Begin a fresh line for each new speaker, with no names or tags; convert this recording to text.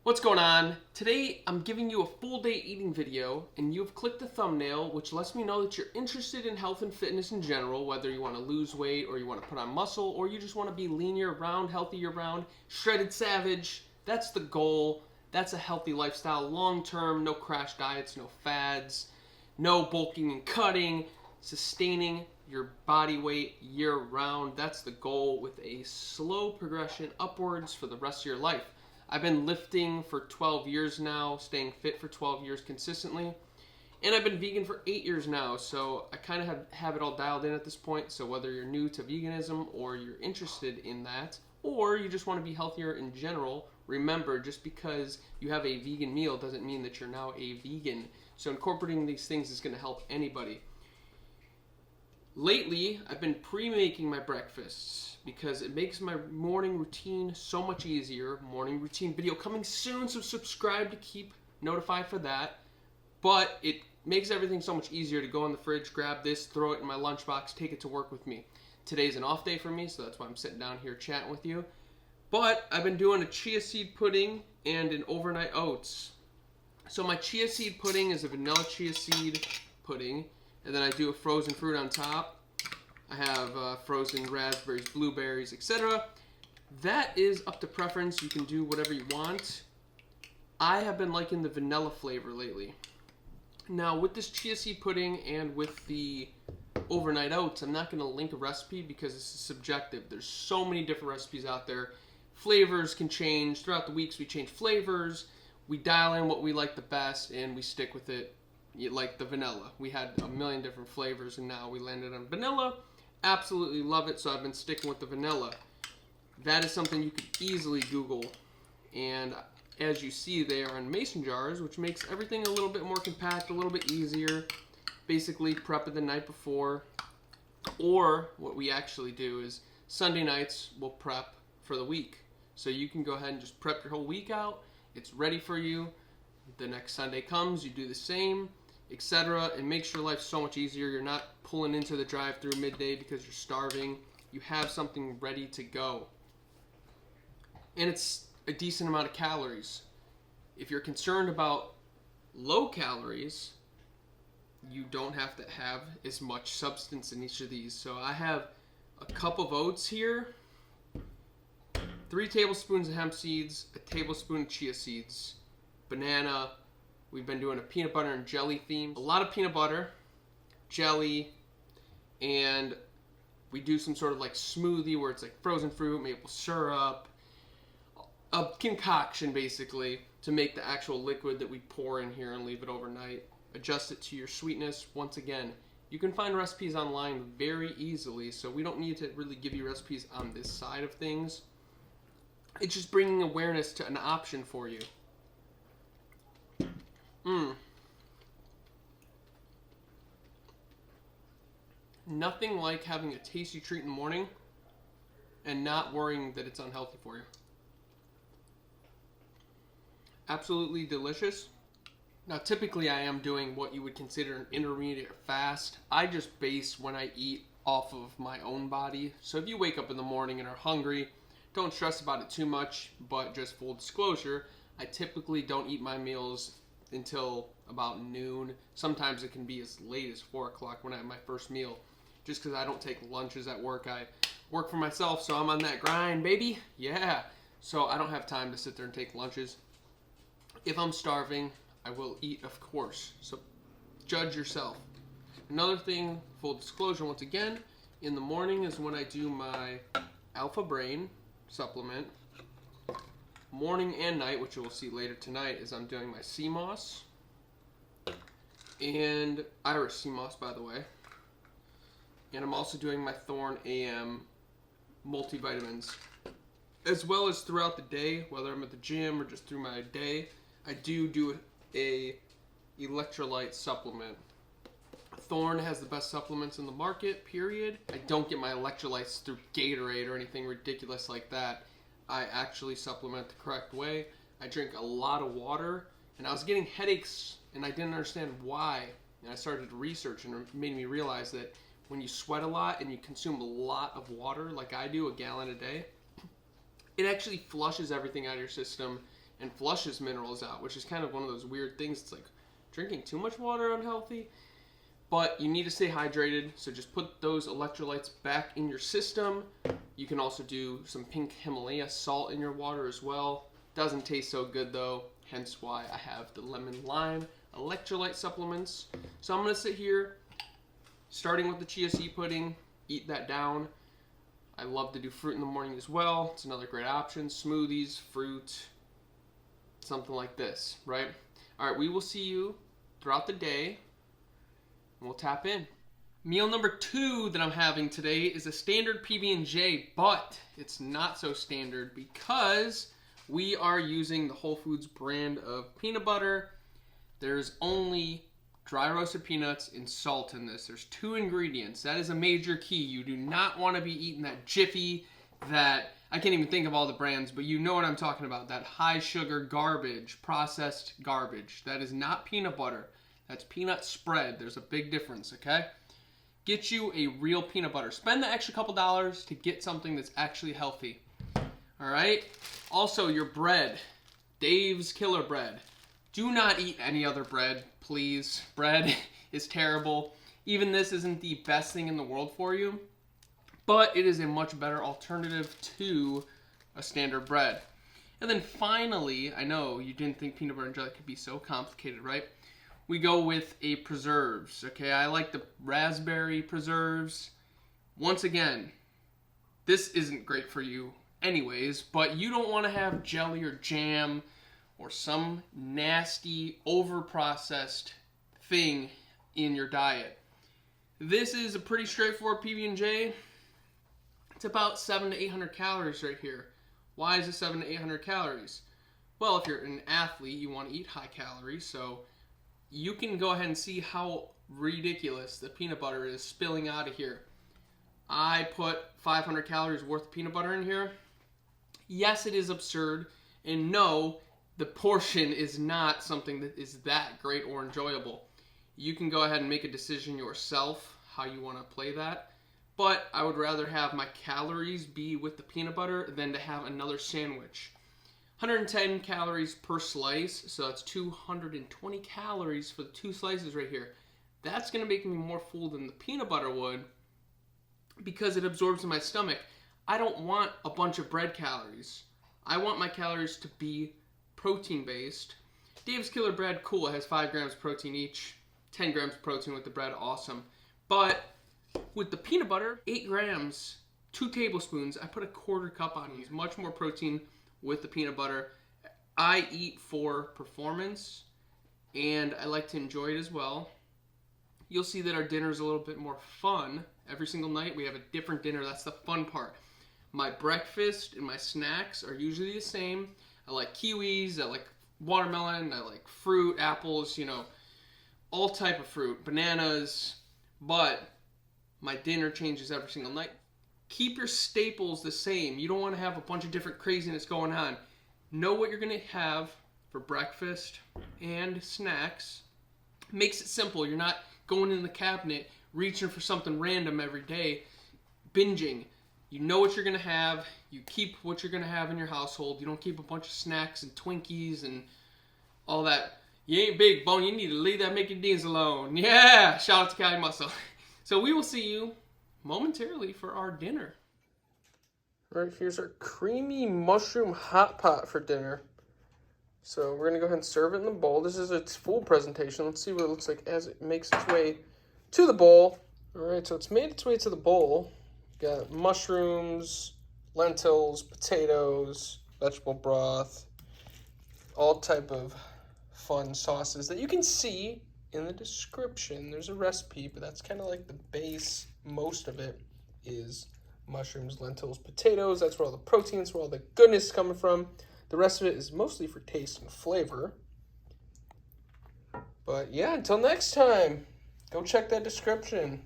What's going on? Today I'm giving you a full day eating video and you've clicked the thumbnail, which lets me know that you're interested in health and fitness in general, whether you want to lose weight or you want to put on muscle or you just want to be lean year round, healthy year round, shredded savage. That's the goal. That's a healthy lifestyle long term, no crash diets, no fads, no bulking and cutting, sustaining your body weight year round. That's the goal with a slow progression upwards for the rest of your life. I've been lifting for 12 years now, staying fit for 12 years consistently, and I've been vegan for 8 years now, so I kind of have it all dialed in at this point. So whether you're new to veganism or you're interested in that, or you just want to be healthier in general, remember, just because you have a vegan meal doesn't mean that you're now a vegan. So incorporating these things is going to help anybody. Lately, I've been pre-making my breakfasts because it makes my morning routine so much easier. Morning routine video coming soon, so subscribe to keep notified for that. But it makes everything so much easier to go in the fridge, grab this, throw it in my lunchbox, take it to work with me. Today's an off day for me, so that's why I'm sitting down here chatting with you. But I've been doing a chia seed pudding and an overnight oats. So my chia seed pudding is a vanilla chia seed pudding. And then I do a frozen fruit on top. I have frozen raspberries, blueberries, etc. That is up to preference. You can do whatever you want. I have been liking the vanilla flavor lately. Now with this chia seed pudding and with the overnight oats, I'm not going to link a recipe because this is subjective. There's so many different recipes out there. Flavors can change. Throughout the weeks we change flavors. We dial in what we like the best and we stick with it. Like the vanilla. We had a million different flavors and now we landed on vanilla. Absolutely love it, so I've been sticking with the vanilla. That is something you could easily Google. And as you see, they are in mason jars, which makes everything a little bit more compact, a little bit easier. Basically prep it the night before. Or what we actually do is Sunday nights we'll prep for the week. So you can go ahead and just prep your whole week out. It's ready for you. The next Sunday comes, you do the same, etc. It makes your life so much easier. You're not pulling into the drive-thru midday because you're starving. You have something ready to go. And it's a decent amount of calories. If you're concerned about low calories, you don't have to have as much substance in each of these. So I have a cup of oats here, 3 tablespoons of hemp seeds, a tablespoon of chia seeds, banana. We've been doing a peanut butter and jelly theme. A lot of peanut butter, jelly, and we do some sort of like smoothie where it's like frozen fruit, maple syrup, a concoction basically to make the actual liquid that we pour in here and leave it overnight. Adjust it to your sweetness. Once again, you can find recipes online very easily, so we don't need to really give you recipes on this side of things. It's just bringing awareness to an option for you. Nothing like having a tasty treat in the morning and not worrying that it's unhealthy for you. Absolutely delicious. Now typically I am doing what you would consider an intermediate fast. I just base when I eat off of my own body. So if you wake up in the morning and are hungry, don't stress about it too much, but just full disclosure, I typically don't eat my meals until about noon. Sometimes it can be as late as 4 o'clock when I have my first meal, just because I don't take lunches at work. I work for myself, so I'm on that grind, baby. Yeah. So I don't have time to sit there and take lunches. If I'm starving, I will eat, of course. So judge yourself. Another thing, full disclosure once again, in the morning is when I do my Alpha Brain supplement. Morning and night, which you will see later tonight, is I'm doing my sea moss and Irish sea moss, by the way. And I'm also doing my Thorn AM multivitamins. As well as throughout the day, whether I'm at the gym or just through my day, I do a electrolyte supplement. Thorn has the best supplements in the market, period. I don't get my electrolytes through Gatorade or anything ridiculous like that. I actually supplement the correct way. I drink a lot of water, and I was getting headaches, and I didn't understand why. And I started to research, and it made me realize that when you sweat a lot and you consume a lot of water, like I do, a gallon a day, it actually flushes everything out of your system and flushes minerals out, which is kind of one of those weird things. It's like drinking too much water unhealthy, but you need to stay hydrated. So just put those electrolytes back in your system. You can also do some pink Himalaya salt in your water as well. Doesn't taste so good though, hence why I have the lemon lime electrolyte supplements. So I'm gonna sit here, starting with the chia seed pudding, eat that down. I love to do fruit in the morning as well. It's another great option. Smoothies, fruit, something like this, right? All right, we will see you throughout the day, and we'll tap in. Meal number 2 that I'm having today is a standard PB&J, but it's not so standard because we are using the Whole Foods brand of peanut butter. There's only dry roasted peanuts and salt in this. There's 2 ingredients. That is a major key. You do not want to be eating that Jiffy, that, I can't even think of all the brands, but you know what I'm talking about. That high sugar garbage, processed garbage. That is not peanut butter. That's peanut spread. There's a big difference, okay? Get you a real peanut butter. Spend the extra couple dollars to get something that's actually healthy. All right? Also, your bread. Dave's Killer Bread. Do not eat any other bread, please. Bread is terrible. Even this isn't the best thing in the world for you, but it is a much better alternative to a standard bread. And then finally, I know you didn't think peanut butter and jelly could be so complicated, right? We go with a preserves, okay? I like the raspberry preserves. Once again, this isn't great for you anyways, but you don't want to have jelly or jam or some nasty, over-processed thing in your diet. This is a pretty straightforward PB&J. It's about 700 to 800 calories right here. Why is it 700 to 800 calories? Well, if you're an athlete, you want to eat high calories, so you can go ahead and see how ridiculous the peanut butter is spilling out of here. I put 500 calories worth of peanut butter in here. Yes, it is absurd, and no, the portion is not something that is that great or enjoyable. You can go ahead and make a decision yourself how you want to play that, but I would rather have my calories be with the peanut butter than to have another sandwich. 110 calories per slice, so that's 220 calories for the 2 slices right here. That's going to make me more full than the peanut butter would because it absorbs in my stomach. I don't want a bunch of bread calories. I want my calories to be protein-based. Dave's Killer Bread, cool, it has 5 grams protein each. 10 grams protein with the bread, awesome. But with the peanut butter, 8 grams, 2 tablespoons, I put a 1/4 cup on it. It's much more protein with the peanut butter. I eat for performance, and I like to enjoy it as well. You'll see that our dinner is a little bit more fun. Every single night we have a different dinner. That's the fun part. My breakfast and my snacks are usually the same. I like kiwis, I like watermelon, I like fruit, apples, you know, all type of fruit, bananas, but my dinner changes every single night. Keep your staples the same. You don't want to have a bunch of different craziness going on. Know what you're going to have for breakfast and snacks. Makes it simple. You're not going in the cabinet, reaching for something random every day, binging. You know what you're going to have. You keep what you're going to have in your household. You don't keep a bunch of snacks and Twinkies and all that. You ain't big, Bone. You need to leave that Mickey D's alone. Yeah! Shout out to Cali Muscle. So we will see you momentarily for our dinner. All right, here's our creamy mushroom hot pot for dinner. So we're going to go ahead and serve it in the bowl. This is its full presentation. Let's see what it looks like as it makes its way to the bowl. All right, so it's made its way to the bowl. Got mushrooms, lentils, potatoes, vegetable broth, all type of fun sauces that you can see in the description. There's a recipe, but that's kind of like the base. Most of it is mushrooms, lentils, potatoes. That's where all the proteins, where all the goodness is coming from. The rest of it is mostly for taste and flavor. But yeah, until next time, go check that description.